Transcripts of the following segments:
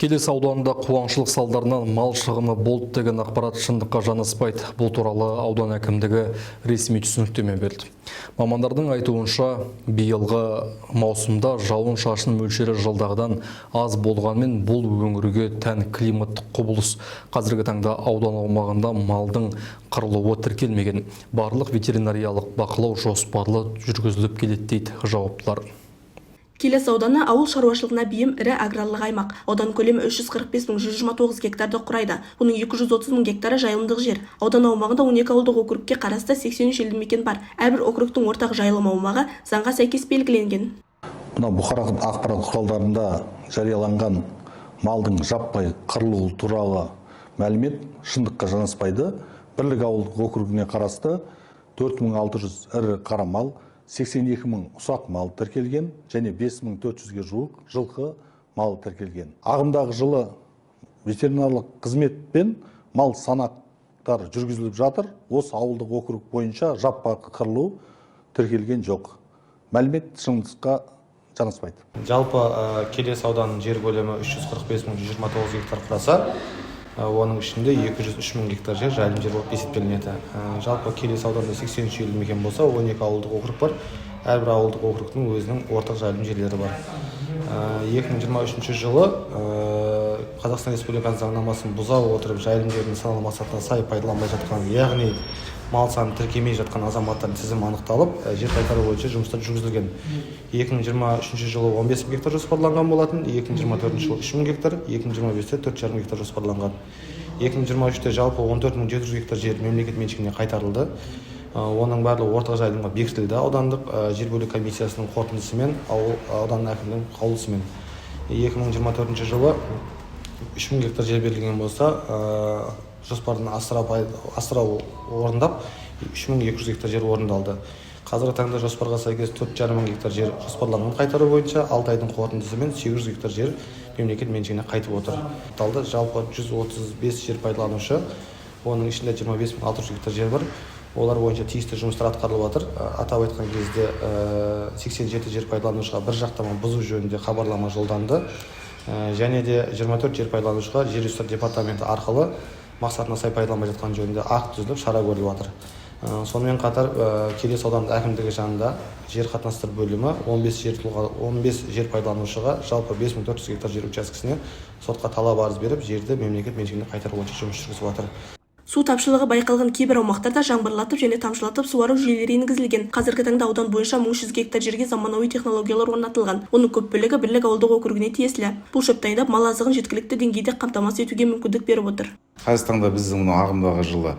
Келес ауданында қуаңшылық салдарынан мал шығыны болды деген ақпарат шындыққа жанаспайды. Бұл туралы аудан әкімдігі ресми түсініктеме берді. Мамандардың айтуынша, биылғы маусымда жауын шашын мөлшері жылдағыдан аз болғанмен бұл өңірге тән климаттық құбылыс. Қазіргі таңда аудан аумағында малдың қырылуы тіркелмеген. Барлық ветеринариялық бақылау жоспарлы жүргізіліп келеді дейді жауаптылар. Келес ауданы ауыл шаруашылығына бейім ірі аграрлық аймақ. Аудан көлемі 345.129 гектарды құрайды. Оның 230.000 гектары жайылымдық жер. Аудан аумағында 12 ауылдық округке қарасты 83 елді мекен бар. Әрбір округтың ортақ жайылым аумағы заңға сәйкес белгіленген. Мына бұқаралық ақпарат құралдарында жарияланған малдың жаппай қырылуы туралы мәлімет шындыққа жанаспайды. Бірлік ауылдық округіне қарасты 4600 ірі қара мал, 82.000 ұсақ мал тіркелген және 5400-ге жуық жылқы мал тіркелген. Ағымдағы жылы ветеринарлық қызмет пен мал санақтар жүргізіліп жатыр. Осы ауылдық округ бойынша жаппай қырылу тіркелген жоқ. Мәлімет шындыққа жанаспайды. Жалпы Келес ауданының жер көлемі 345.129 гектар құраса, оның ішінде 203.000 гектар жер жайылым жер болып есептелінеді. Жалпы Келес ауданында 83 елді мекен болса, 12 ауылдық округ бар. Әрбір ауылдық округтың өзінің ортақ жайылым жерлері бар. 2023 жылы Қазақстан Республикасының заңнамасын бұза отырып жайылым жерінің нысаналы мақсатына сай пайдаланбай жатқан, яғни мал санын тіркемей жатқан азаматтардың тізімі анықталып, жер қайтару бойынша жұмыстар жүргізілген. 2023 жылы 15 гектар жоспарланған болатын, 2024 жылы 3.000 гектар, 2025-те 4.5 гектар жоспарланған. 2023-те жалпы 14.700 гектар жер мемлекет меншігіне қайтарылды. Оның барлығы ортақ жайылымға бекітілді. Аудандық жер бөлу комиссиясының қорытындысымен, аудан әкімдігінің қаулысымен. 2024 жылы 3.000 гектар жер берілген болса, жоспардың асырау орындап 3200 гектар жер орындалды. Қазіргі таңда жоспарға сәйкес 4.5 гектар жер жоспарланған қайтару бойынша 6 айдың қорытындысымен 800 гектар жер мемлекет меншігіне қайтып отыр. Жалпы 135 жер пайдаланушы, оның ішінде 25.600 гектар жер бар. Олар бойынша тиісті жұмыстар атқарылып жатыр. Атап айтқан кезде 87 жер пайдаланушыға бір жақтама бұзу жөнінде хабарлама жолданды. Және де 24 жер пайдаланушыға жер ресурстар департаменті арқылы мақсатына сай пайдаланбай жатқан жөнінде акт түзіліп шара көріліп жатыр. Сонымен қатар Келес ауданының әкімдігі жанында жер қатынастар бөлімі 15 жер пайдаланушыға жалпы 5400 гектар жер учаскесіне сотқа талап арыз беріп, жерді мемлекет меншігіне қайтару бойынша жұмыс жүргізіп жатыр. Су тапшылығы байқалған кейбір аумақтарда жаңбырлатып және тамшылатып суару жүйелері енгізілген. Қазіргі таңда аудан бойынша 1100 гектар жерге заманауи технологиялар орнатылған. Оның көп бөлігі бірлік ауылдық округіне тиесілі. Бұл шөп дайындап мал азығын жеткілікті деңгейде қамтамасыз етуге мүмкіндік беріп отыр. Қазіргі таңда біздің ағымдағы жылы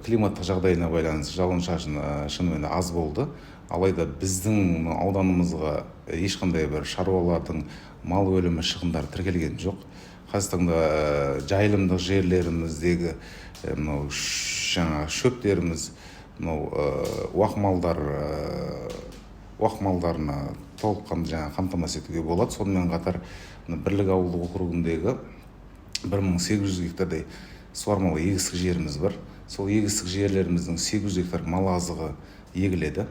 климаттық жағдайына байланысты жауын шашын шынымен аз болды. Алайда біздің ауданымызға ешқандай бір шаруалардың мал өлімі шығындары тіркелген жоқ. Қазіргі таңда жайылымдық жерлеріміздегі шөптеріміз, уақ малдарына толыққанды қамтамасыз етуге болады. Сонымен қатар бірлік ауылдық округіндегі 1800 гектардай суармалы егістік жеріміз бар. Сол егістік жерлеріміздің 800 гектар мал азығы егіледі.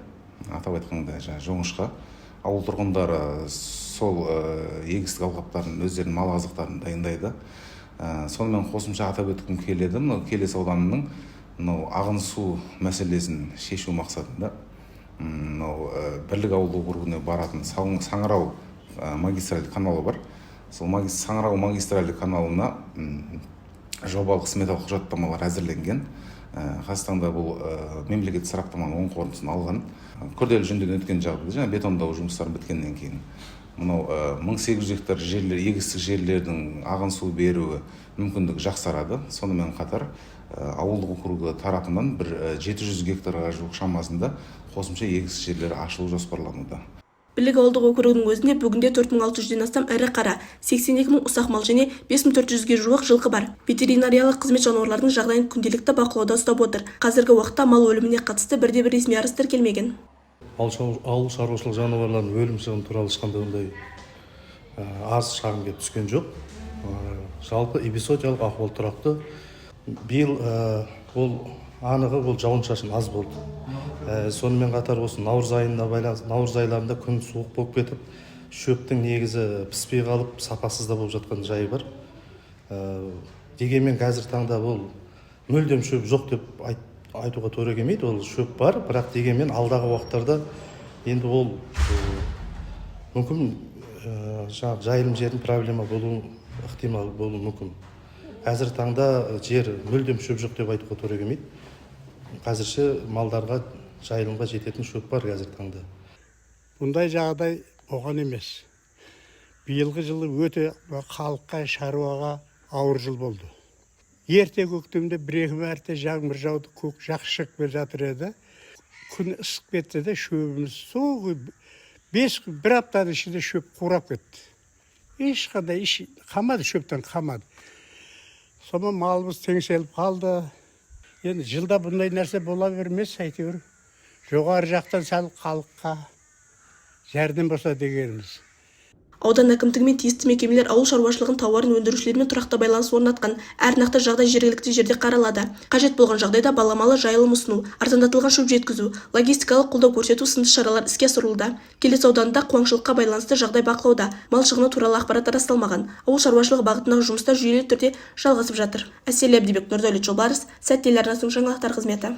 Атап айтқанда жоңышқа. Ауыл тұрғындары сол егістік алқаптарын өздерінің мал азықтарын дайындайды. Сонымен қосымша атап өткім келеді. Келес ауданының ағын су мәселесін шешу мақсатында бірлік ауылдық округіне баратын Саңырау магистральды каналы бар. Сол Саңырау магистральды каналына жобалық сметалық құжаттамалар әзірленген. Қазақстанда бұл мемлекет сараптаманың оң қорытындысын алған. Күрделі жөндеуден өткен жағдайда бетондау жұмыстары біткеннен кейін 1800 гектар егістік жерлердің ағын су беруі мүмкіндігі жақсарады. Сонымен қатар ауылдық округі тарапынан 700 гектарға жуық шамасында қосымша егістік жерлер ашылу жоспарлануда. Бірлік ауылдық округінің өзінде бүгінде 4600-ден астам ірі қара, 82.000 ұсақ мал және 5400-ге жуық жылқы бар. Ветеринариялық қызмет жануарлардың жағдайын күнделікті бақылауда ұстап отыр. Қазіргі уақытта мал өліміне қатысты бірде-бір ресми арыз тіркелмеген. Ауыл шаруашылық жануарларының өлім шығыны туралы ешқандай арыз шағым келіп түскен жоқ. Жалпы эпизодиялық ахуал тұрақты. Биыл анығы бұл жауын шашын аз болды. Сонымен қатар осы наурыз айларында күн суық болып кетіп, шөптің негізі піспей қалып сапасыз да болып жатқан жайы бар. Дегенмен қазір таңда ол мүлдем шөп жоқ деп айтуға тура келмейді. Ол шөп бар, бірақ дегенмен алдағы уақыттарда енді ол мүмкін жайылым жердің проблема болуы ықтимал болуы мүмкін. Қазір таңда жер мүлдем шөп жоқ деп айтуға тура келмейді. Қазірше малдарға жайылымға жететін шөп бар қазір таңда. Бұндай жағдай оған емес. Биылғы жылы өте халыққа, шаруаға ауыр жыл болды. Ерте көктемде бір-екі мәрте жаңбыр жауды, көк жақсы шығып келе жатыр еді. Күн ысып кетті де шөбіміз соғы 1 аптаның ішінде шөп қурап кетті. Ешқандай қамады, шөптен қамады. Сома малымыз теңселіп қалды. Енді жылда бұндай нәрсе бола бермес, әйтеуір жоғары жақтан сәл халыққа жәрдем болса дегеніміз. Аудан әкімдігі мен тиісті мекемелер ауыл шаруашылығын тауарын өндірушілермен тұрақты байланыс орнатқан. Әр нақты жағдай жергілікті жерде қаралады. Қажет болған жағдайда баламалы жайылым ұсыну, арзандатылған шөп жеткізу, логистикалық қолдау көрсету сынды шаралар іске асырылуда. Келес ауданында қуаңшылыққа байланысты жағдай бақылауда. Мал шығыны туралы ақпарат расталмаған. Ауыл шаруашылығы бағытындағы жұмыстар жүйелі түрде жалғасып жатыр. Әсел Әбдібек, Нұрдәулет Жолбарыс, Сәт телеарнасының жаңалықтар қызметі.